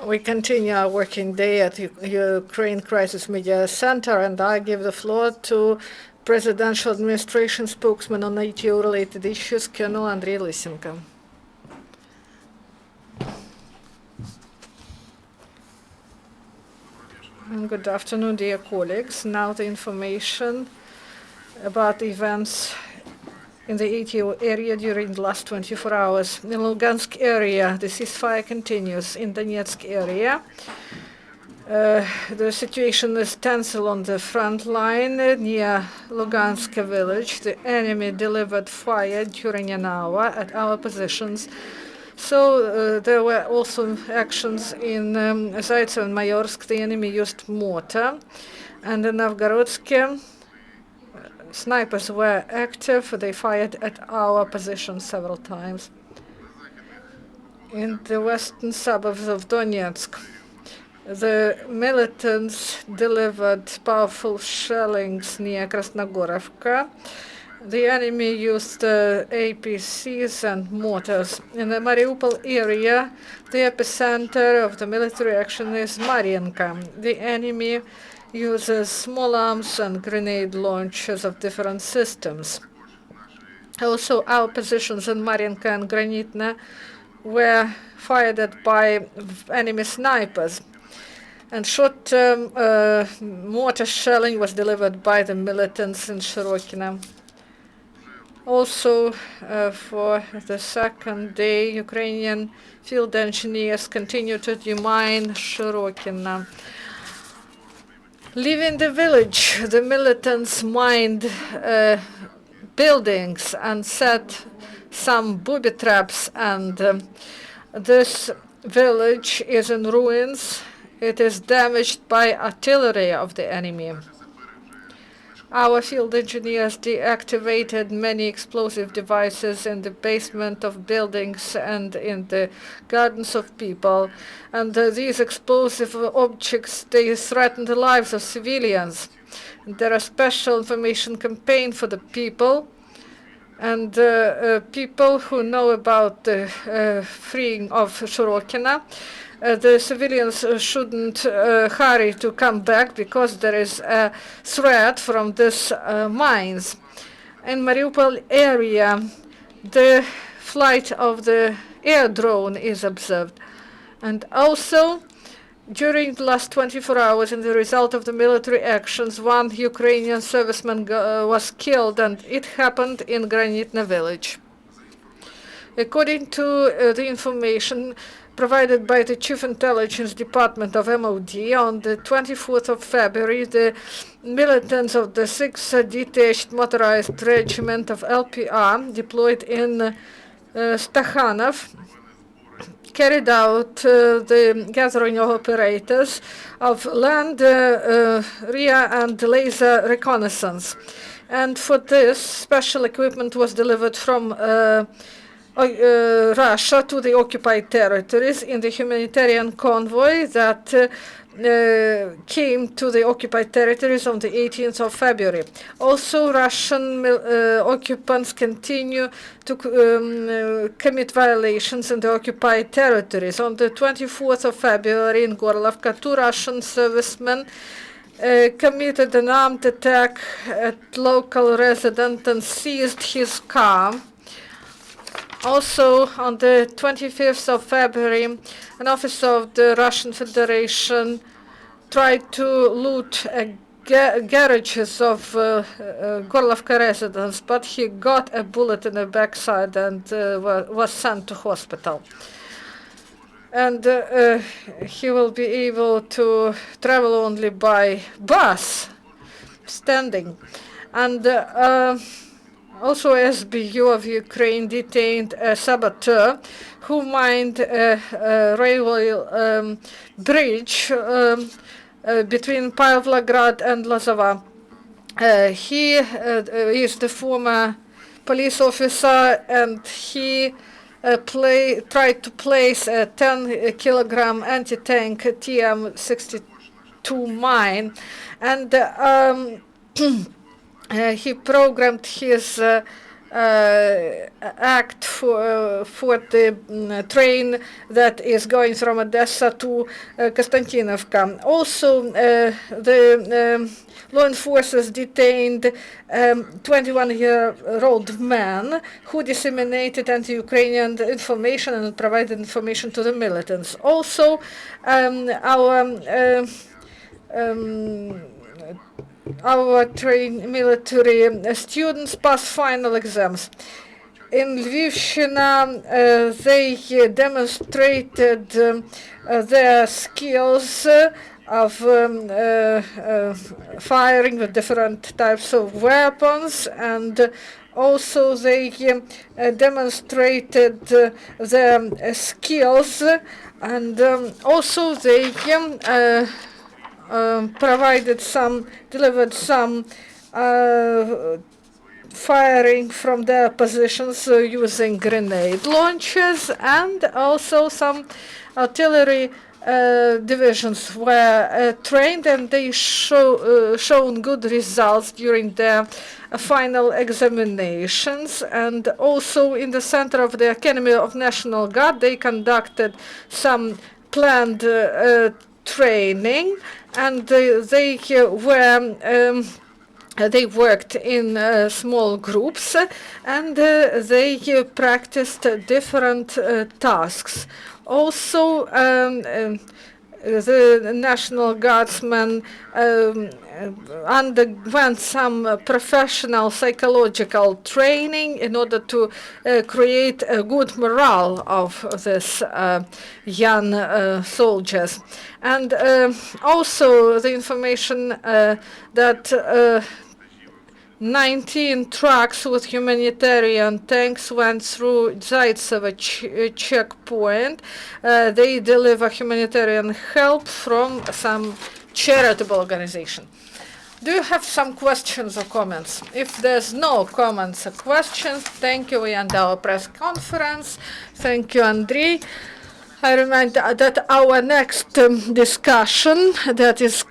We continue our working day at Ukraine Crisis Media Center, and I give the floor to Presidential Administration spokesman on NATO-related issues, Colonel Andriy Lysenko. Good afternoon, dear colleagues. Now the information about events in the ATO area during the last 24 hours. In Lugansk area, the ceasefire continues. In Donetsk area, the situation is tense along the front line near Lugansk village. The enemy delivered fire during an hour at our positions. So there were also actions in Zaitsev and Mayorsk. The enemy used mortar. And in Novgorodsk, snipers were active. They fired at our position several times. In the western suburbs of Donetsk, the militants delivered powerful shellings near Krasnogorovka. The enemy used APCs and mortars. In the Mariupol area, the epicenter of the military action is Marienka. The enemy uses small arms and grenade launchers of different systems. Also, our positions in Marienka and Granitna were fired at by enemy snipers. And short-term mortar shelling was delivered by the militants in Shirokino. Also, for the second day, Ukrainian field engineers continue to demine Shirokino. Leaving the village, the militants mined buildings and set some booby traps, and this village is in ruins. It is damaged by artillery of the enemy. Our field engineers deactivated many explosive devices in the basement of buildings and in the gardens of people. And these explosive objects, they threaten the lives of civilians. There are special information campaign for the people. And people who know about the freeing of Shirokino, the civilians shouldn't hurry to come back because there is a threat from these mines. In Mariupol area, the flight of the air drone is observed. And also, during the last 24 hours, in the result of the military actions, one Ukrainian serviceman was killed, and it happened in Granitna village. According to the information provided by the Chief Intelligence Department of MOD, on the 24th of February, the militants of the 6th Detached Motorized Regiment of LPR deployed in Stakhanov carried out the gathering of operators of land, rear and laser reconnaissance. And for this, special equipment was delivered from Russia to the occupied territories in the humanitarian convoy that came to the occupied territories on the 18th of February. Also, Russian occupants continue to commit violations in the occupied territories. On the 24th of February in Gorlovka, two Russian servicemen committed an armed attack at local resident and seized his car. Also, on the 25th of February, an officer of the Russian Federation tried to loot garages of Gorlovka residents, but he got a bullet in the backside and was sent to hospital. And he will be able to travel only by bus, standing. And also, SBU of Ukraine detained a saboteur who mined a railway bridge between Pavlograd and Lazova. He is the former police officer, and he tried to place a 10-kilogram anti-tank TM-62 mine, and he programmed his act for the train that is going from Odessa to Konstantinovka. Also, the law enforcers detained 21-year-old man who disseminated anti-Ukrainian information and provided information to the militants. Also, our military students pass final exams. In Lvivshina, they demonstrated their skills of firing with different types of weapons, and also they demonstrated their skills, and also they delivered some firing from their positions using grenade launchers, and also some artillery divisions were trained, and they shown good results during their final examinations. And also in the center of the Academy of National Guard, they conducted some planned training, and they worked in small groups, and they practiced different tasks. Also, the National Guardsmen underwent some professional psychological training in order to create a good morale of these young soldiers. And also the information that 19 trucks with humanitarian tanks went through Zaitsevo checkpoint. They deliver humanitarian help from some charitable organization. Do you have some questions or comments? If there's no comments or questions, thank you. We end our press conference. Thank you, Andriy. I remind that our next discussion, that is